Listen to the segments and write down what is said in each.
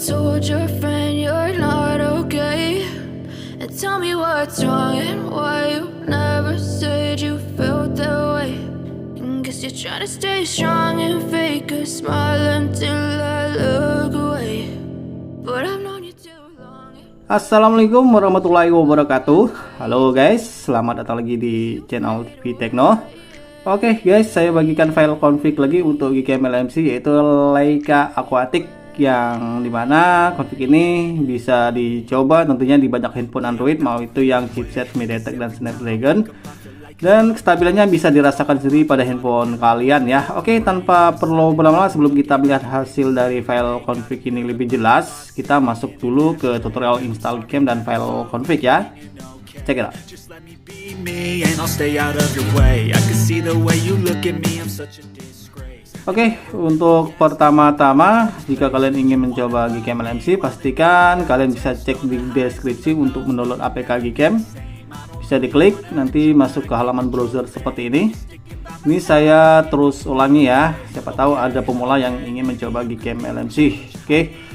told your friend you're not okay? And tell me what's wrong and why you never said you felt that way. And guess you're trying to stay strong and fake a smile until I look away. But I've known you too long. Assalamualaikum warahmatullahi wabarakatuh. Halo guys, selamat datang lagi di channel TV Tekno. Oke guys, saya bagikan file config lagi untuk Gcam LMC, yaitu Leica Aquatic, yang dimana config ini bisa dicoba tentunya di banyak handphone Android, mau itu yang chipset MediaTek dan Snapdragon, dan kestabilannya bisa dirasakan sendiri pada handphone kalian ya. Oke, tanpa perlu berlama-lama, sebelum kita melihat hasil dari file config ini lebih jelas, kita masuk dulu ke tutorial install Gcam dan file config ya. Check it out. Oke, untuk pertama-tama, jika kalian ingin mencoba Gcam LMC, pastikan kalian bisa cek di deskripsi untuk mendownload APK Gcam. Bisa diklik, nanti masuk ke halaman browser seperti ini. Ini saya terus ulangi ya, siapa tahu ada pemula yang ingin mencoba Gcam LMC. Oke.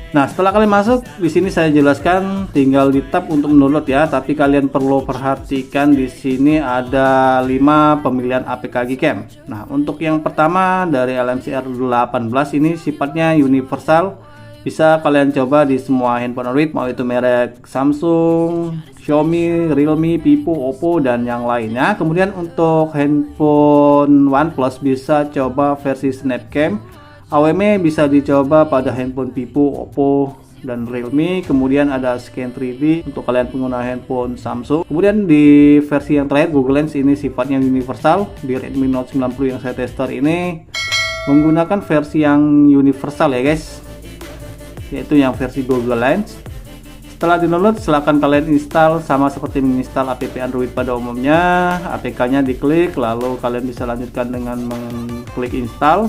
Nah, setelah kalian masuk, di sini saya jelaskan tinggal di tab untuk mendownload ya, tapi kalian perlu perhatikan di sini ada 5 pemilihan APK Gcam. Nah, untuk yang pertama dari LMC R18 ini sifatnya universal. Bisa kalian coba di semua handphone Android, mau itu merek Samsung, Xiaomi, Realme, Vivo, Oppo, dan yang lainnya. Kemudian untuk handphone OnePlus bisa coba versi Snapcam. AWM bisa dicoba pada handphone Vivo, Oppo, dan Realme. Kemudian ada scan 3D untuk kalian pengguna handphone Samsung. Kemudian di versi yang terakhir Google Lens ini sifatnya universal. Di Redmi Note 90 yang saya tester ini menggunakan versi yang universal ya guys, yaitu yang versi Google Lens. Setelah di-download, silahkan kalian install sama seperti menginstal app Android pada umumnya. APK-nya diklik, lalu kalian bisa lanjutkan dengan mengklik install.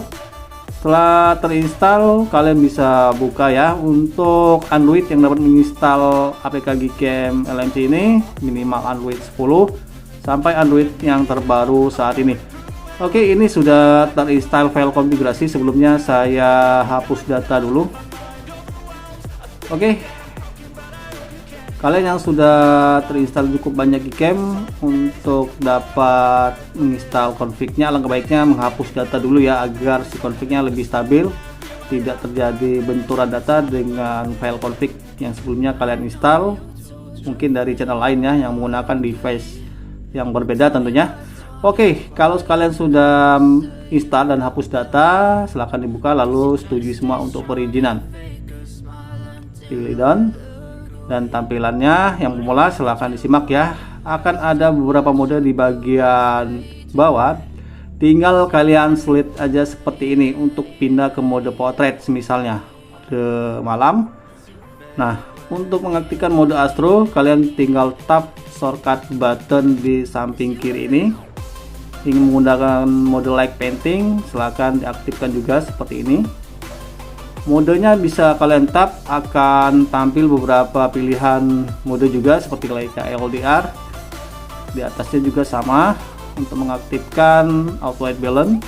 Setelah terinstall, kalian bisa buka ya. Untuk Android yang dapat menginstal APK Gcam LMC ini minimal Android 10 sampai Android yang terbaru saat ini. Oke, ini sudah terinstall file konfigurasi. Sebelumnya saya hapus data dulu. Oke, kalian yang sudah terinstall cukup banyak Gcam, untuk dapat menginstal config-nya alangkah baiknya menghapus data dulu ya, agar si config-nya lebih stabil, tidak terjadi benturan data dengan file config yang sebelumnya kalian install, mungkin dari channel lain ya yang menggunakan device yang berbeda tentunya. Oke, kalau kalian sudah install dan hapus data, silahkan dibuka lalu setujui semua untuk perizinan. Pilih done. Dan tampilannya yang pemula silahkan disimak ya. Akan ada beberapa mode di bagian bawah, tinggal kalian select aja seperti ini untuk pindah ke mode portrait misalnya ke malam. Nah, untuk mengaktifkan mode astro, kalian tinggal tap shortcut button di samping kiri ini. Ingin menggunakan mode light painting, silahkan diaktifkan juga seperti ini. Modenya bisa kalian tap, akan tampil beberapa pilihan mode juga seperti Leica LDR. Di atasnya juga sama untuk mengaktifkan auto white balance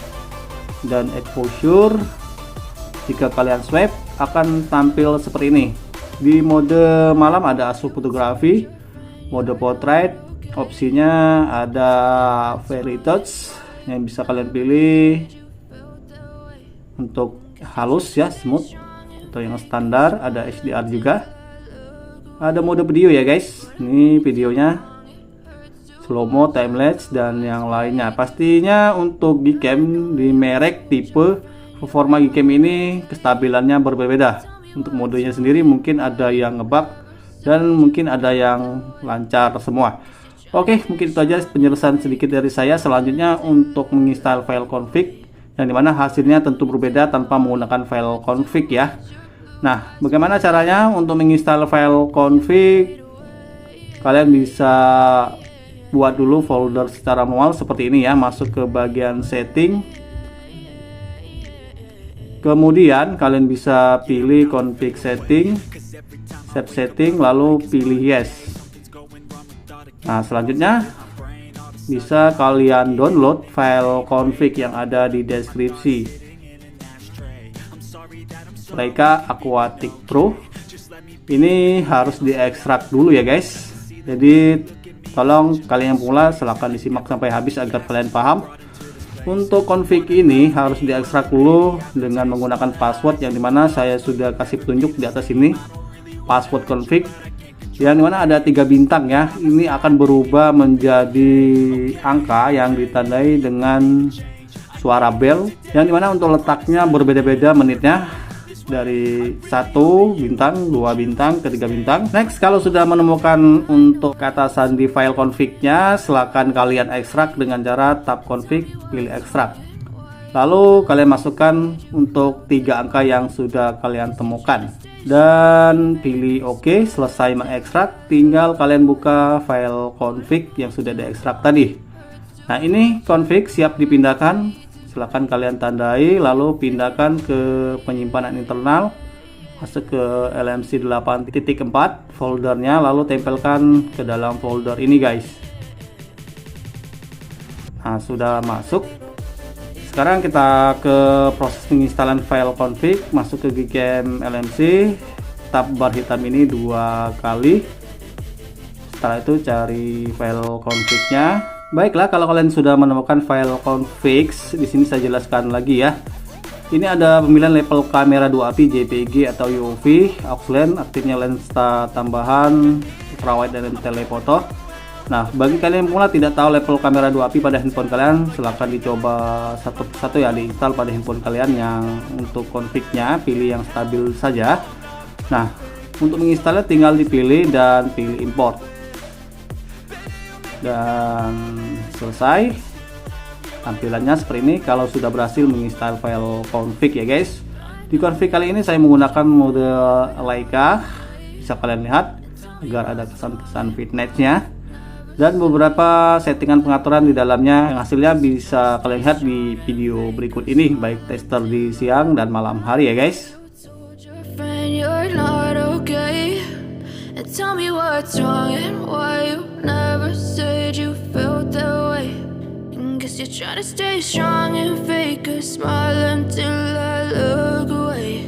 dan exposure. Jika kalian swipe akan tampil seperti ini. Di mode malam ada astrofotografi, mode portrait, opsinya ada fairy touch yang bisa kalian pilih untuk halus ya, smooth, atau yang standar. Ada HDR juga. Ada mode video ya guys, ini videonya slow mo, timelapse, dan yang lainnya. Pastinya untuk Gcam di merek tipe performa Gcam ini kestabilannya berbeda. Untuk modenya sendiri mungkin ada yang ngebug dan mungkin ada yang lancar semua. Oke, mungkin itu aja penjelasan sedikit dari saya. Selanjutnya untuk menginstal file config, yang dimana hasilnya tentu berbeda tanpa menggunakan file config ya. Nah, bagaimana caranya untuk menginstal file config? Kalian bisa buat dulu folder secara manual seperti ini ya. Masuk ke bagian setting, kemudian kalian bisa pilih config setting, save setting, lalu pilih yes. Nah, selanjutnya bisa kalian download file config yang ada di deskripsi. Leica Aquatic Pro. Ini harus diekstrak dulu ya guys. Jadi tolong kalian yang pemula silahkan disimak sampai habis agar kalian paham. Untuk config ini harus diekstrak dulu dengan menggunakan password yang dimana saya sudah kasih petunjuk di atas ini. Password config yang dimana ada 3 bintang ya. Ini akan berubah menjadi angka yang ditandai dengan suara bell, yang dimana untuk letaknya berbeda-beda menitnya, dari 1 bintang, 2 bintang, ke 3 bintang. Next, kalau sudah menemukan untuk kata sandi file config-nya, silakan kalian ekstrak dengan cara tab config, pilih ekstrak. Lalu kalian masukkan untuk 3 angka yang sudah kalian temukan dan pilih OK. Selesai mengekstrak, tinggal kalian buka file config yang sudah diekstrak tadi. Nah, ini config siap dipindahkan. Silahkan kalian tandai, lalu pindahkan ke penyimpanan internal, masuk ke LMC 8.4 foldernya, lalu tempelkan ke dalam folder ini guys. Nah, sudah masuk. Sekarang kita ke proses penginstalan file config. Masuk ke Gcam LMC, tab bar hitam ini 2 kali. Setelah itu cari file config-nya. Baiklah, kalau kalian sudah menemukan file config, di sini saya jelaskan lagi ya. Ini ada pemilihan level kamera 2 API, JPG atau UV, aux lens, aktifnya lensa tambahan, ultrawide dan telefoto. Nah, bagi kalian yang pemula tidak tahu level kamera 2 API pada handphone kalian, silahkan dicoba satu persatu ya, diinstal pada handphone kalian. Yang untuk config-nya pilih yang stabil saja. Nah, untuk menginstalnya tinggal dipilih dan pilih import. Dan selesai, tampilannya seperti ini kalau sudah berhasil menginstal file config ya guys. Di config kali ini saya menggunakan mode Leica, bisa kalian lihat agar ada kesan-kesan fitnessnya, dan beberapa settingan pengaturan di dalamnya yang hasilnya bisa kalian lihat di video berikut ini, baik tester di siang dan malam hari ya guys. Tell me what's wrong and why you never said you felt that way. Guess you're trying to stay strong and fake a smile until I look away.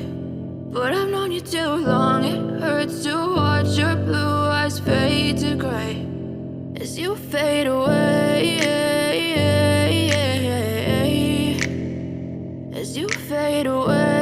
But I've known you too long, it hurts to watch your blue eyes fade to gray as you fade away. As you fade away.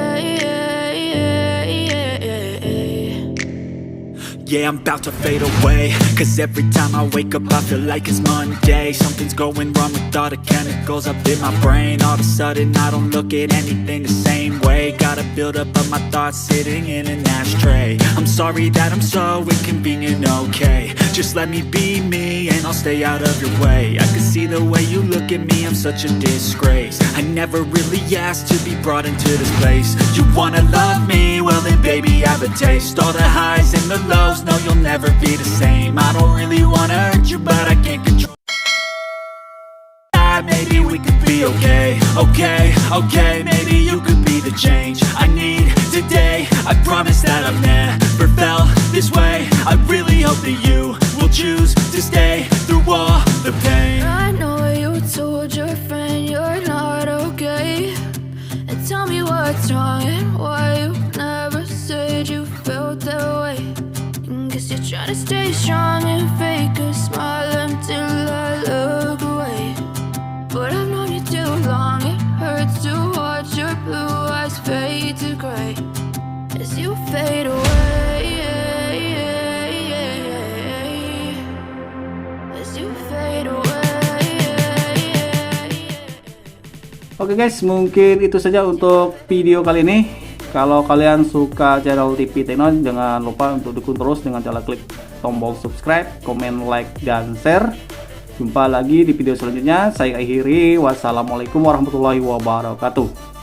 Yeah, I'm about to fade away, cause every time I wake up I feel like it's Monday. Something's going wrong with all the chemicals up in my brain. All of a sudden I don't look at anything the same way. Gotta build up of my thoughts sitting in an ashtray. I'm sorry that I'm so inconvenient, okay. Just let me be me and I'll stay out of your way. I can see the way you look at me, I'm such a disgrace. I never really asked to be brought into this place. You wanna love me? Well then baby have a taste. All the highs and the lows, no you'll never be the same. I don't really wanna hurt you but I can't control. Maybe we could be okay, okay, maybe you could be the change I need today. I promise that I've never felt this way. I really hope that you will choose to stay through all the pain. I know you told your friend you're not okay, and tell me what's wrong and why you never said you felt that way. Guess you're trying to stay strong and fake a smile until I look away. But I've known you too long, it hurts to watch your blue eyes fade to gray as you fade away. As you fade away. Oke guys, mungkin itu saja untuk video kali ini. Kalau kalian suka channel TV Tekno, jangan lupa untuk dukung terus dengan cara klik tombol subscribe, komen, like, dan share. Jumpa lagi di video selanjutnya. Saya akhiri. Wassalamualaikum warahmatullahi wabarakatuh.